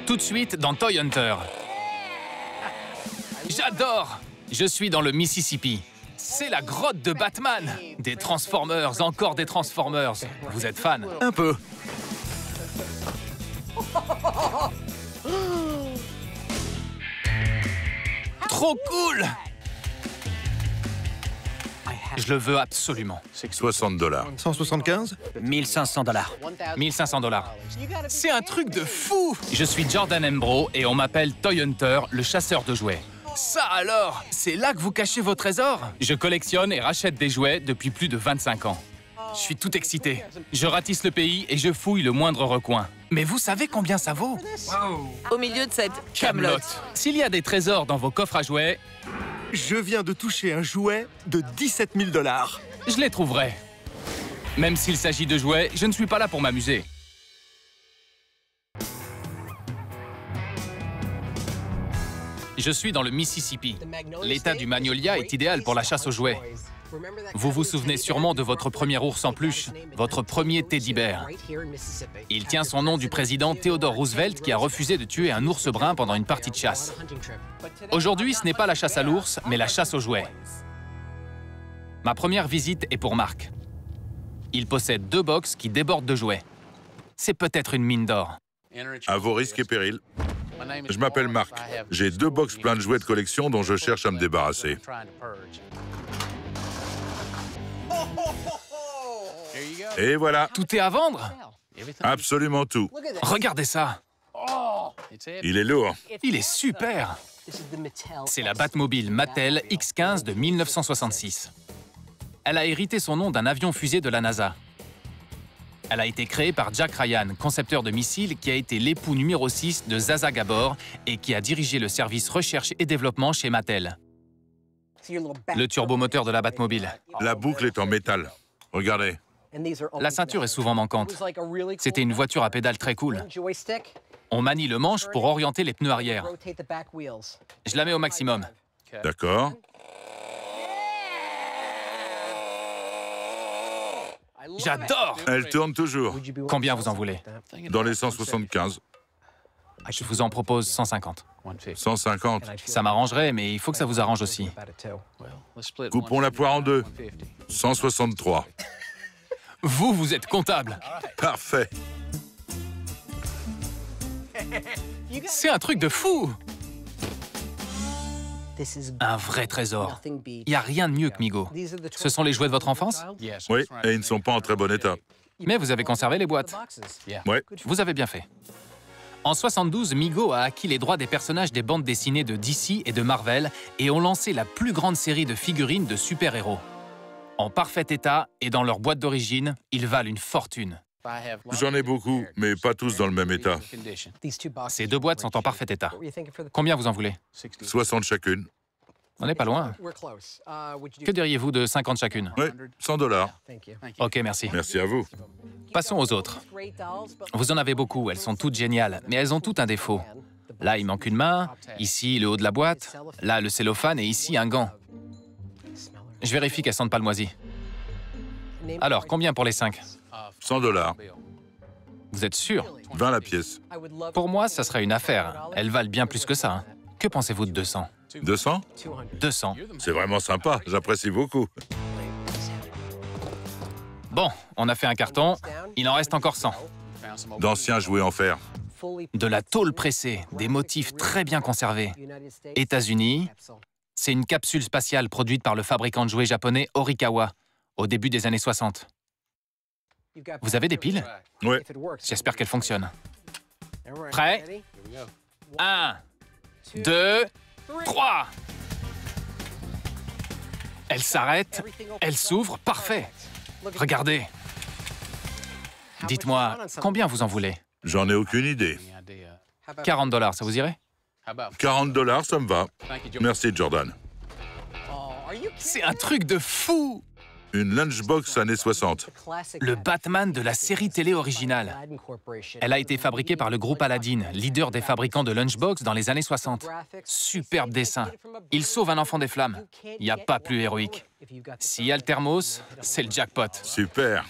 Tout de suite dans Toy Hunter. J'adore! Je suis dans le Mississippi. C'est la grotte de Batman. Des Transformers, encore des Transformers. Vous êtes fan? Un peu. Trop cool! Je le veux absolument. 60 $. 175? 1500 $. 1500 $. C'est un truc de fou! Je suis Jordan Embro et on m'appelle Toy Hunter, le chasseur de jouets. Ça alors, c'est là que vous cachez vos trésors? Je collectionne et rachète des jouets depuis plus de 25 ans. Je suis tout excité. Je ratisse le pays et je fouille le moindre recoin. Mais vous savez combien ça vaut? Au milieu de cette Camelot. S'il y a des trésors dans vos coffres à jouets, Je viens de toucher un jouet de 17 000 $. je les trouverai. Même s'il s'agit de jouets, je ne suis pas là pour m'amuser. Je suis dans le Mississippi. L'état du Magnolia est idéal pour la chasse aux jouets. Vous vous souvenez sûrement de votre premier ours en peluche, votre premier teddy bear. Il tient son nom du président Theodore Roosevelt qui a refusé de tuer un ours brun pendant une partie de chasse. Aujourd'hui, ce n'est pas la chasse à l'ours, mais la chasse aux jouets. Ma première visite est pour Marc. Il possède 2 box qui débordent de jouets. C'est peut-être une mine d'or. À vos risques et périls. Je m'appelle Marc. J'ai 2 box pleins de jouets de collection dont je cherche à me débarrasser. Et voilà, Tout est à vendre? absolument tout. Regardez ça. Il est lourd. Il est super. C'est la Batmobile Mattel X15 de 1966. Elle a hérité son nom d'un avion-fusée de la NASA. Elle a été créée par Jack Ryan, concepteur de missiles qui a été l'époux numéro 6 de Zsa Zsa Gabor et qui a dirigé le service recherche et développement chez Mattel. Le turbomoteur de la Batmobile. La boucle est en métal. Regardez. La ceinture est souvent manquante. C'était une voiture à pédales très cool. On manie le manche pour orienter les pneus arrière. Je la mets au maximum. D'accord. J'adore! Elle tourne toujours. Combien vous en voulez? Dans les 175. Je vous en propose 150. 150. Ça m'arrangerait, mais il faut que ça vous arrange aussi. Coupons la poire en 2. 163. Vous êtes comptable. Parfait. C'est un truc de fou! Un vrai trésor. Il n'y a rien de mieux que Migo. Ce sont les jouets de votre enfance? Oui, et ils ne sont pas en très bon état. Mais vous avez conservé les boîtes. Ouais. Vous avez bien fait. En 72, Migo a acquis les droits des personnages des bandes dessinées de DC et de Marvel et ont lancé la plus grande série de figurines de super-héros. En parfait état et dans leur boîte d'origine, ils valent une fortune. J'en ai beaucoup, mais pas tous dans le même état. Ces 2 boîtes sont en parfait état. Combien vous en voulez? 60 chacune. On n'est pas loin. Que diriez-vous de 50 chacune? Oui, 100 $. Ok, merci. Merci à vous. Passons aux autres. Vous en avez beaucoup, elles sont toutes géniales, mais elles ont toutes un défaut. Là, il manque une main, ici, le haut de la boîte, là, le cellophane et ici, un gant. Je vérifie qu'elles sentent pas le moisi. Alors, combien pour les 5? 100 $. Vous êtes sûr? 20 la pièce. Pour moi, ça serait une affaire. Elles valent bien plus que ça. Hein. Que pensez-vous de 200? 200? 200. C'est vraiment sympa, j'apprécie beaucoup. Bon, on a fait un carton. Il en reste encore 100. D'anciens jouets en fer. De la tôle pressée, des motifs très bien conservés. États-Unis, c'est une capsule spatiale produite par le fabricant de jouets japonais Horikawa au début des années 60. Vous avez des piles? Oui. J'espère qu'elles fonctionnent. Prêt? 1, 2, 3. Elle s'arrête, elle s'ouvre, parfait. Regardez. Dites-moi, combien vous en voulez? J'en ai aucune idée. 40 $, ça vous irait? 40 $, ça me va. Merci, Jordan. C'est un truc de fou! Une lunchbox années 60. Le Batman de la série télé originale. Elle a été fabriquée par le groupe Aladdin, leader des fabricants de lunchbox dans les années 60. Superbe dessin. Il sauve un enfant des flammes. Il n'y a pas plus héroïque. S'il y a le thermos, c'est le jackpot. Super.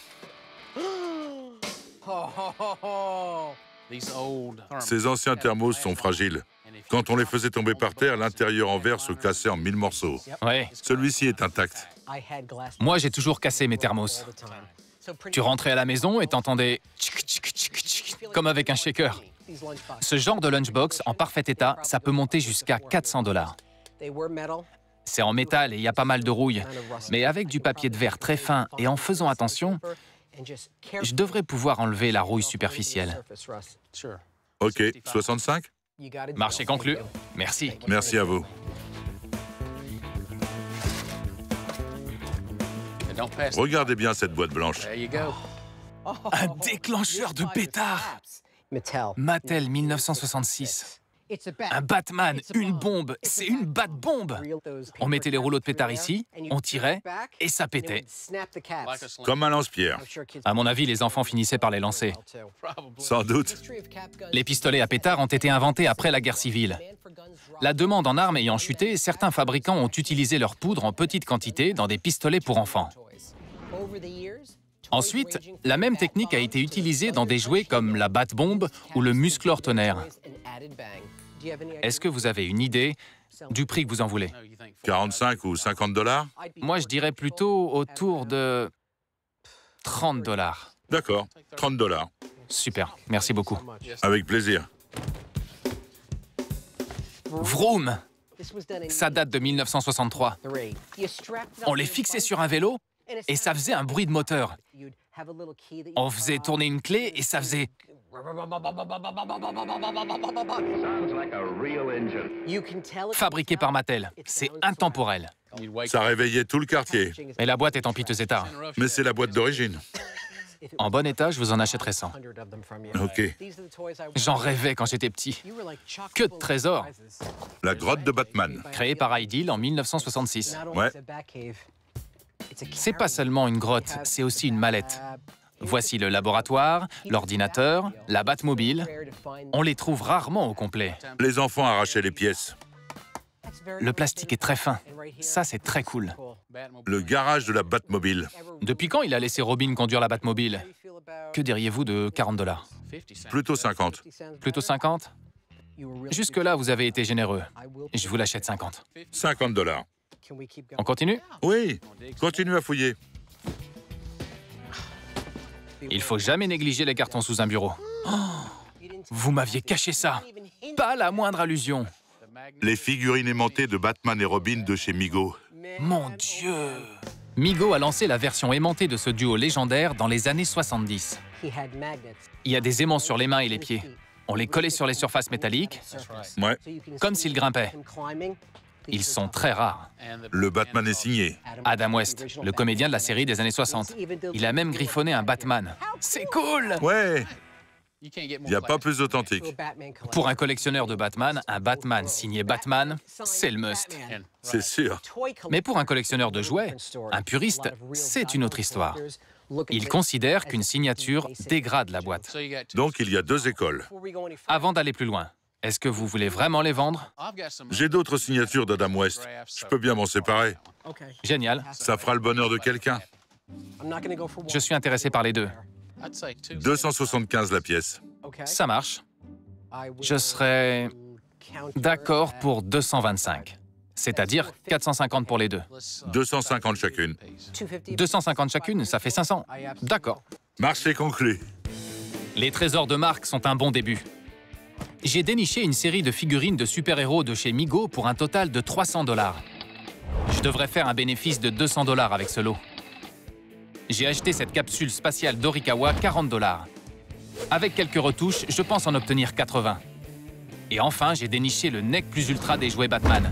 Ces anciens thermos sont fragiles. Quand on les faisait tomber par terre, l'intérieur en verre se cassait en 1000 morceaux. Ouais. Celui-ci est intact. Moi, j'ai toujours cassé mes thermos. Tu rentrais à la maison et t'entendais tchic, tchic, tchic, tchic, comme avec un shaker. Ce genre de lunchbox en parfait état, ça peut monter jusqu'à 400 $. C'est en métal et il y a pas mal de rouille. Mais avec du papier de verre très fin et en faisant attention, je devrais pouvoir enlever la rouille superficielle. OK, 65? Marché conclu. Merci. Merci à vous. Regardez bien cette boîte blanche. Un déclencheur de pétard. Mattel 1966. Un Batman, une bombe, c'est une Bat-bombe. On mettait les rouleaux de pétard ici, on tirait et ça pétait. Comme un lance-pierre. À mon avis, les enfants finissaient par les lancer. Sans doute. Les pistolets à pétard ont été inventés après la guerre civile. La demande en armes ayant chuté, certains fabricants ont utilisé leur poudre en petite quantité dans des pistolets pour enfants. Ensuite, la même technique a été utilisée dans des jouets comme la Bat-bombe ou le musclor tonnerre. Est-ce que vous avez une idée du prix que vous en voulez? 45 ou 50 $? Moi, je dirais plutôt autour de 30 $. D'accord, 30 $. Super, merci beaucoup. Avec plaisir. Vroom! Ça date de 1963. On les fixait sur un vélo et ça faisait un bruit de moteur. On faisait tourner une clé et ça faisait... Fabriqué par Mattel, c'est intemporel. Ça réveillait tout le quartier. Mais la boîte est en piteux état. Mais c'est la boîte d'origine. En bon état, je vous en achèterai 100. OK. J'en rêvais quand j'étais petit. Que de trésors! La grotte de Batman. Créé par Ideal en 1966. Ouais. C'est pas seulement une grotte, c'est aussi une mallette. Voici le laboratoire, l'ordinateur, la Batmobile. On les trouve rarement au complet. Les enfants arrachaient les pièces. Le plastique est très fin. Ça, c'est très cool. Le garage de la Batmobile. Depuis quand il a laissé Robin conduire la Batmobile? Que diriez-vous de 40 $? Plutôt 50. Plutôt 50? Jusque-là, vous avez été généreux. Je vous l'achète 50. 50 $. On continue? Oui, continue à fouiller. Il faut jamais négliger les cartons sous un bureau. Oh, vous m'aviez caché ça. Pas la moindre allusion. Les figurines aimantées de Batman et Robin de chez Mego. Mon Dieu! Mego a lancé la version aimantée de ce duo légendaire dans les années 70. Il y a des aimants sur les mains et les pieds. On les collait sur les surfaces métalliques, Ouais. comme s'ils grimpaient. Ils sont très rares. Le Batman est signé. Adam West, le comédien de la série des années 60. Il a même griffonné un Batman. C'est cool! Ouais. Il n'y a pas plus authentique. Pour un collectionneur de Batman, un Batman signé Batman, c'est le must. C'est sûr. Mais pour un collectionneur de jouets, un puriste, c'est une autre histoire. Il considère qu'une signature dégrade la boîte. Donc il y a deux écoles. Avant d'aller plus loin, est-ce que vous voulez vraiment les vendre? J'ai d'autres signatures d'Adam West. Je peux bien m'en séparer. Génial. Ça fera le bonheur de quelqu'un. Je suis intéressé par les deux. 275 la pièce. Ça marche. Je serais d'accord pour 225. C'est-à-dire 450 pour les deux. 250 chacune. 250 chacune, ça fait 500. D'accord. Marché conclu. Les trésors de marque sont un bon début. J'ai déniché une série de figurines de super-héros de chez Mego pour un total de 300 $. Je devrais faire un bénéfice de 200 $ avec ce lot. J'ai acheté cette capsule spatiale d'Orikawa 40 $. Avec quelques retouches, je pense en obtenir 80. Et enfin, j'ai déniché le Nec Plus Ultra des jouets Batman.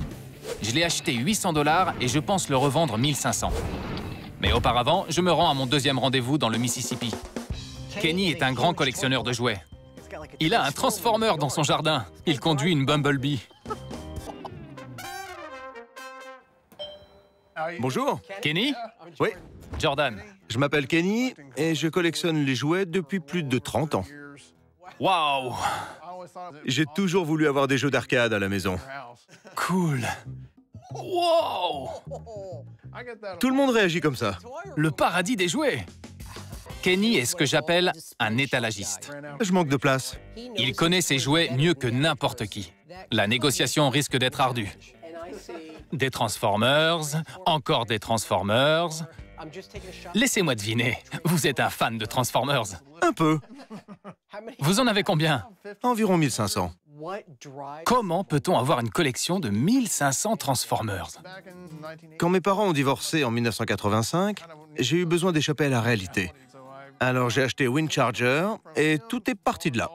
Je l'ai acheté 800 $ et je pense le revendre 1500. Mais auparavant, je me rends à mon deuxième rendez-vous dans le Mississippi. Kenny est un grand collectionneur de jouets. Il a un Transformer dans son jardin. Il conduit une Bumblebee. Bonjour. Kenny? Oui, Jordan. je m'appelle Kenny et je collectionne les jouets depuis plus de 30 ans. Waouh! J'ai toujours voulu avoir des jeux d'arcade à la maison. Cool. Wow! Tout le monde réagit comme ça. Le paradis des jouets. Kenny est ce que j'appelle un étalagiste. Je manque de place. Il connaît ses jouets mieux que n'importe qui. La négociation risque d'être ardue. Des Transformers, encore des Transformers. Laissez-moi deviner, vous êtes un fan de Transformers. Un peu. Vous en avez combien? Environ 1500. Comment peut-on avoir une collection de 1500 Transformers? Quand mes parents ont divorcé en 1985, j'ai eu besoin d'échapper à la réalité. Alors j'ai acheté Windcharger et tout est parti de là.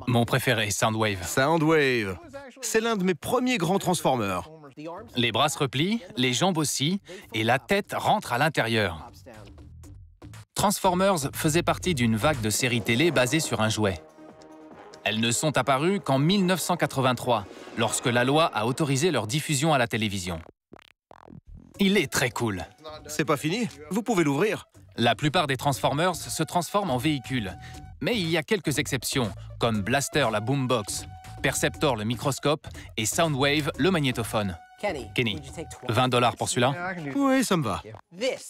Mon préféré, Soundwave. Soundwave. C'est l'un de mes premiers grands Transformers. Les bras se replient, les jambes aussi, et la tête rentre à l'intérieur. Transformers faisait partie d'une vague de séries télé basées sur un jouet. Elles ne sont apparues qu'en 1983, lorsque la loi a autorisé leur diffusion à la télévision. Il est très cool. C'est pas fini, vous pouvez l'ouvrir. La plupart des Transformers se transforment en véhicules. Mais il y a quelques exceptions, comme Blaster la boombox, Perceptor le microscope et Soundwave le magnétophone. Kenny, 20 $ pour celui-là? Oui, ça me va.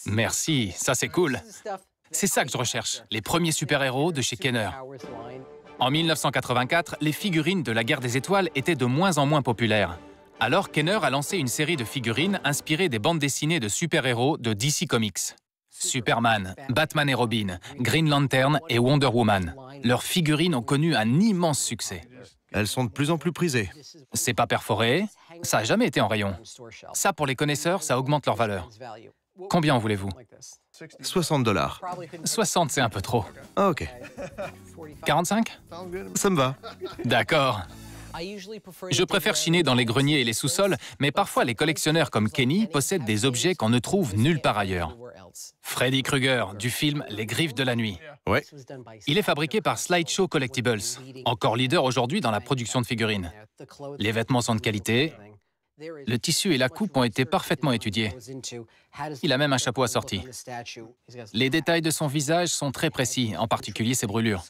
Merci, ça c'est cool. C'est ça que je recherche, les premiers super-héros de chez Kenner. En 1984, les figurines de la Guerre des Étoiles étaient de moins en moins populaires. Alors Kenner a lancé une série de figurines inspirées des bandes dessinées de super-héros de DC Comics. Superman, Batman et Robin, Green Lantern et Wonder Woman. Leurs figurines ont connu un immense succès. Elles sont de plus en plus prisées. C'est pas perforé, ça n'a jamais été en rayon. Ça, pour les connaisseurs, ça augmente leur valeur. Combien en voulez-vous? 60 $. 60, c'est un peu trop. Ah, ok. 45? Ça me va. D'accord. Je préfère chiner dans les greniers et les sous-sols, mais parfois les collectionneurs comme Kenny possèdent des objets qu'on ne trouve nulle part ailleurs. Freddy Krueger, du film Les Griffes de la Nuit. Ouais. Il est fabriqué par Slideshow Collectibles, encore leader aujourd'hui dans la production de figurines. Les vêtements sont de qualité. Le tissu et la coupe ont été parfaitement étudiés. Il a même un chapeau assorti. Les détails de son visage sont très précis, en particulier ses brûlures.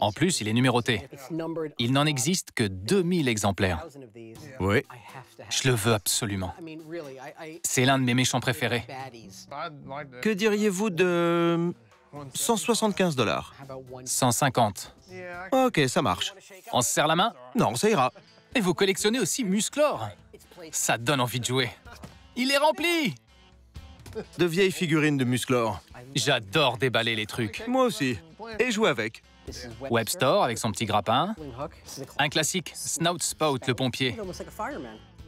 En plus, il est numéroté. Il n'en existe que 2000 exemplaires. Oui. Je le veux absolument. C'est l'un de mes méchants préférés. Que diriez-vous de 175 $? 150. Ok, ça marche. On se serre la main? Non, ça ira. Et vous collectionnez aussi Musclor? Ça donne envie de jouer. Il est rempli! De vieilles figurines de Musclor. J'adore déballer les trucs. Moi aussi. Et jouer avec. Webstore avec son petit grappin. Un classique, Snout Spout le pompier.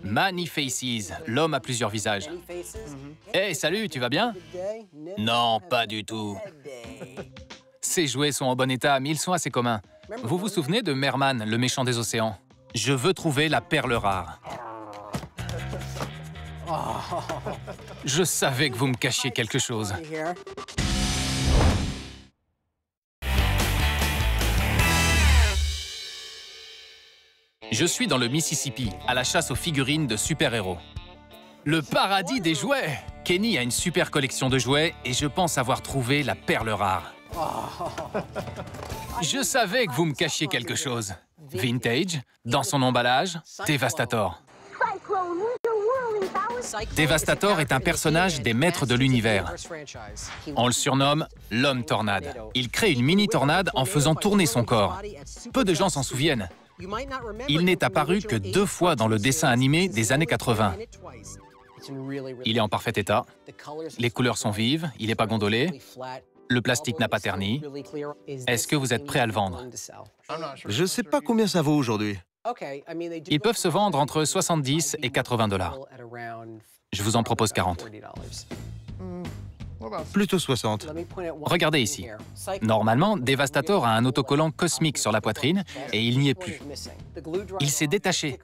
Many-Faces, l'homme à plusieurs visages. Hey, salut, tu vas bien? Non, pas du tout. Ces jouets sont en bon état, mais ils sont assez communs. Vous vous souvenez de Merman, le méchant des océans? Je veux trouver la perle rare. Je savais que vous me cachiez quelque chose. Je suis dans le Mississippi, à la chasse aux figurines de super-héros. Le paradis des jouets! Kenny a une super collection de jouets et je pense avoir trouvé la perle rare. Je savais que vous me cachiez quelque chose. Vintage, dans son emballage, Devastator. Devastator est un personnage des maîtres de l'univers. On le surnomme l'homme tornade. Il crée une mini-tornade en faisant tourner son corps. Peu de gens s'en souviennent. Il n'est apparu que 2 fois dans le dessin animé des années 80. Il est en parfait état. Les couleurs sont vives, il n'est pas gondolé. Le plastique n'a pas terni. Est-ce que vous êtes prêt à le vendre? Je sais pas combien ça vaut aujourd'hui. Ils peuvent se vendre entre 70 et 80 $. Je vous en propose 40. Plutôt 60. Regardez ici. Normalement, Devastator a un autocollant cosmique sur la poitrine et il n'y est plus. Il s'est détaché.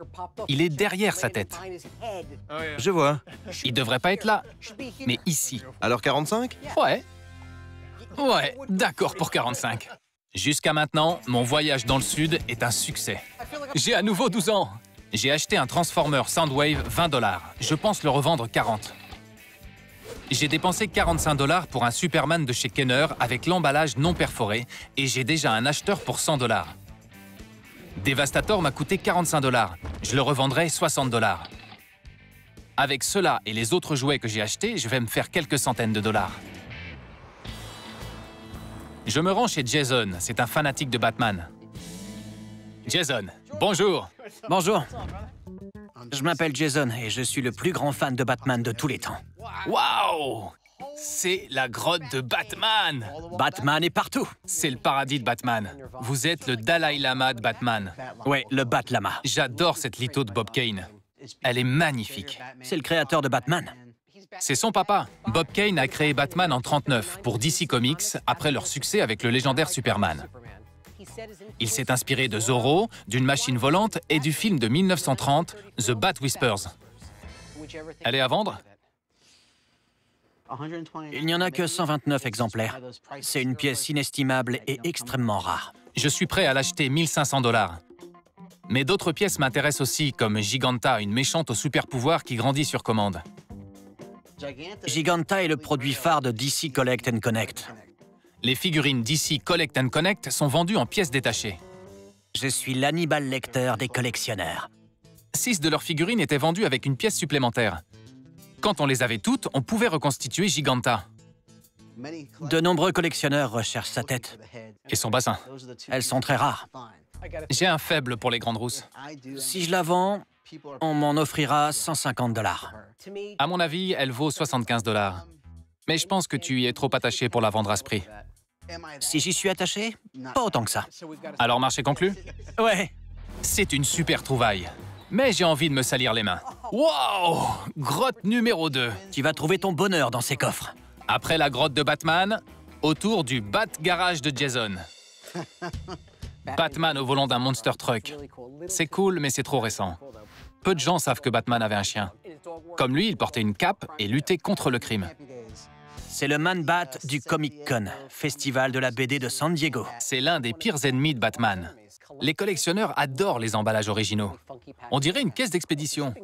Il est derrière sa tête. Je vois. Il devrait pas être là, mais ici. Alors 45? Ouais. Ouais, d'accord pour 45. Jusqu'à maintenant, mon voyage dans le sud est un succès. J'ai à nouveau 12 ans. J'ai acheté un Transformer Soundwave 20 $. Je pense le revendre 40. J'ai dépensé 45 $ pour un Superman de chez Kenner avec l'emballage non perforé et j'ai déjà un acheteur pour 100 $. Devastator m'a coûté 45 $. Je le revendrai 60 $. Avec cela et les autres jouets que j'ai achetés, je vais me faire quelques centaines de dollars. Je me rends chez Jason, c'est un fanatique de Batman. Jason, bonjour. Bonjour. Je m'appelle Jason et je suis le plus grand fan de Batman de tous les temps. Waouh! C'est la grotte de Batman! Batman est partout. C'est le paradis de Batman. Vous êtes le Dalai Lama de Batman. Ouais, le Bat-Lama. J'adore cette litho de Bob Kane. Elle est magnifique. C'est le créateur de Batman. C'est son papa. Bob Kane a créé Batman en 1939 pour DC Comics après leur succès avec le légendaire Superman. Il s'est inspiré de Zorro, d'une machine volante et du film de 1930, The Bat Whispers. Elle est à vendre? Il n'y en a que 129 exemplaires. C'est une pièce inestimable et extrêmement rare. Je suis prêt à l'acheter 1500 $. Mais d'autres pièces m'intéressent aussi, comme Giganta, une méchante au super pouvoir qui grandit sur commande. Giganta est le produit phare de DC Collect & Connect. Les figurines DC Collect & Connect sont vendues en pièces détachées. Je suis l'Hannibal Lecter des collectionneurs. 6 de leurs figurines étaient vendues avec une pièce supplémentaire. Quand on les avait toutes, on pouvait reconstituer Giganta. De nombreux collectionneurs recherchent sa tête. Et son bassin. Elles sont très rares. J'ai un faible pour les grandes rousses. Si je la vends, on m'en offrira 150 $. À mon avis, elle vaut 75 $. Mais je pense que tu y es trop attaché pour la vendre à ce prix. Si j'y suis attaché, pas autant que ça. Alors, marché conclu? Ouais. C'est une super trouvaille. Mais j'ai envie de me salir les mains. Wow! Grotte numéro 2. Tu vas trouver ton bonheur dans ces coffres. Après la grotte de Batman, autour du Bat Garage de Jason. Batman au volant d'un monster truck. C'est cool, mais c'est trop récent. Peu de gens savent que Batman avait un chien. Comme lui, il portait une cape et luttait contre le crime. C'est le Man-Bat du Comic-Con, festival de la BD de San Diego. C'est l'un des pires ennemis de Batman. Les collectionneurs adorent les emballages originaux. On dirait une caisse d'expédition.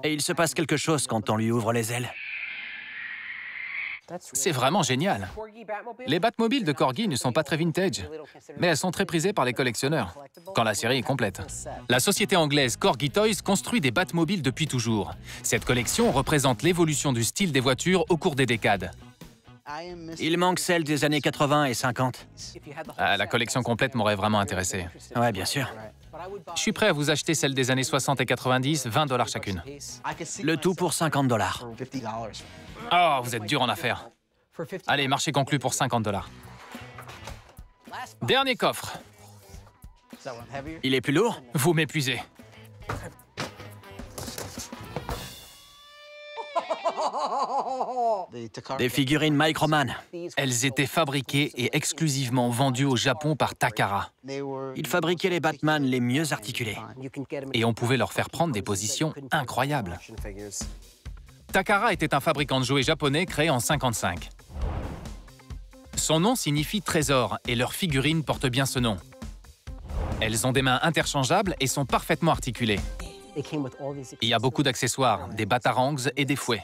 Et il se passe quelque chose quand on lui ouvre les ailes. C'est vraiment génial. Les Batmobiles de Corgi ne sont pas très vintage, mais elles sont très prisées par les collectionneurs, quand la série est complète. La société anglaise Corgi Toys construit des Batmobiles depuis toujours. Cette collection représente l'évolution du style des voitures au cours des décades. Il manque celle des années 80 et 50. La collection complète m'aurait vraiment intéressé. Ouais, bien sûr. Je suis prêt à vous acheter celle des années 60 et 90, 20 $ chacune. Le tout pour 50 $. Oh, vous êtes dur en affaires. Allez, marché conclu pour 50 $. Dernier coffre. Il est plus lourd? Vous m'épuisez. Des figurines Microman. Elles étaient fabriquées et exclusivement vendues au Japon par Takara. Ils fabriquaient les Batman les mieux articulés. Et on pouvait leur faire prendre des positions incroyables. Takara était un fabricant de jouets japonais créé en 1955. Son nom signifie trésor et leurs figurines portent bien ce nom. Elles ont des mains interchangeables et sont parfaitement articulées. Il y a beaucoup d'accessoires, des batarangs et des fouets.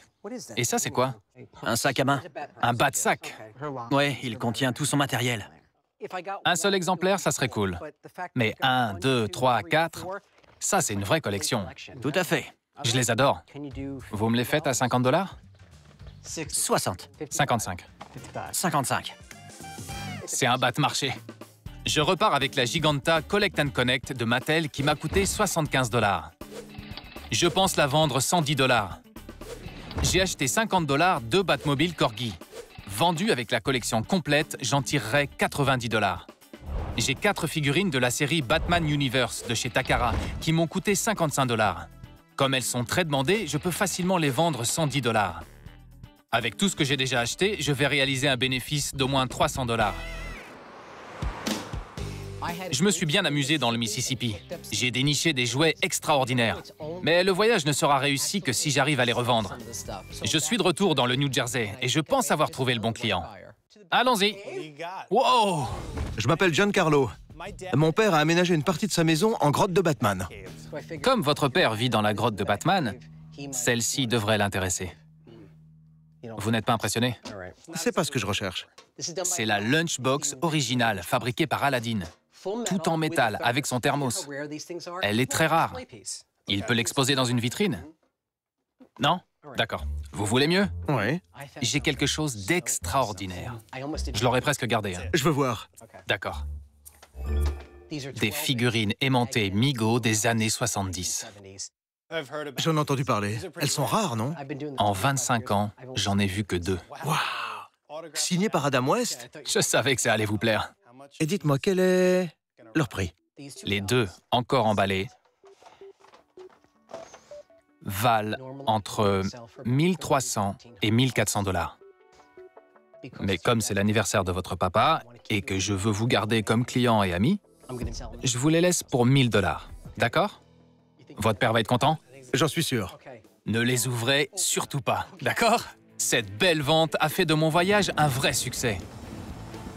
Et ça, c'est quoi? Un sac à main. Un bat-sac. Ouais, il contient tout son matériel. Un seul exemplaire, ça serait cool. Mais 1, 2, 3, 4, ça, c'est une vraie collection. Tout à fait. Je les adore. Vous me les faites à 50 $? 60. 55. 55. C'est un bat-marché. Je repars avec la Giganta Collect & Connect de Mattel qui m'a coûté 75 $. Je pense la vendre 110 $. J'ai acheté 50 $ 2 Batmobile Corgi. Vendu avec la collection complète, j'en tirerai 90 $. J'ai 4 figurines de la série Batman Universe de chez Takara qui m'ont coûté 55 $. Comme elles sont très demandées, je peux facilement les vendre 110 $. Avec tout ce que j'ai déjà acheté, je vais réaliser un bénéfice d'au moins 300 $. Je me suis bien amusé dans le Mississippi. J'ai déniché des jouets extraordinaires. Mais le voyage ne sera réussi que si j'arrive à les revendre. Je suis de retour dans le New Jersey et je pense avoir trouvé le bon client. Allons-y. Wow! Je m'appelle Giancarlo. Mon père a aménagé une partie de sa maison en grotte de Batman. Comme votre père vit dans la grotte de Batman, celle-ci devrait l'intéresser. Vous n'êtes pas impressionné? C'est pas ce que je recherche. C'est la Lunchbox originale, fabriquée par Aladdin. Tout en métal, avec son thermos. Elle est très rare. Il peut l'exposer dans une vitrine? Non? D'accord. Vous voulez mieux? Ouais. J'ai quelque chose d'extraordinaire. Je l'aurais presque gardé. Hein. Je veux voir. D'accord. Des figurines aimantées Migo des années 70. J'en ai entendu parler. Elles sont rares, non? En 25 ans, j'en ai vu que 2. Waouh! Signé par Adam West? Je savais que ça allait vous plaire. Et dites-moi, quel est leur prix? Les 2, encore emballés, valent entre 1300 et 1400 $. Mais comme c'est l'anniversaire de votre papa et que je veux vous garder comme client et ami, je vous les laisse pour 1000 $. D'accord? Votre père va être content? J'en suis sûr. Ne les ouvrez surtout pas, d'accord? Cette belle vente a fait de mon voyage un vrai succès.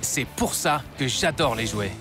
C'est pour ça que j'adore les jouets.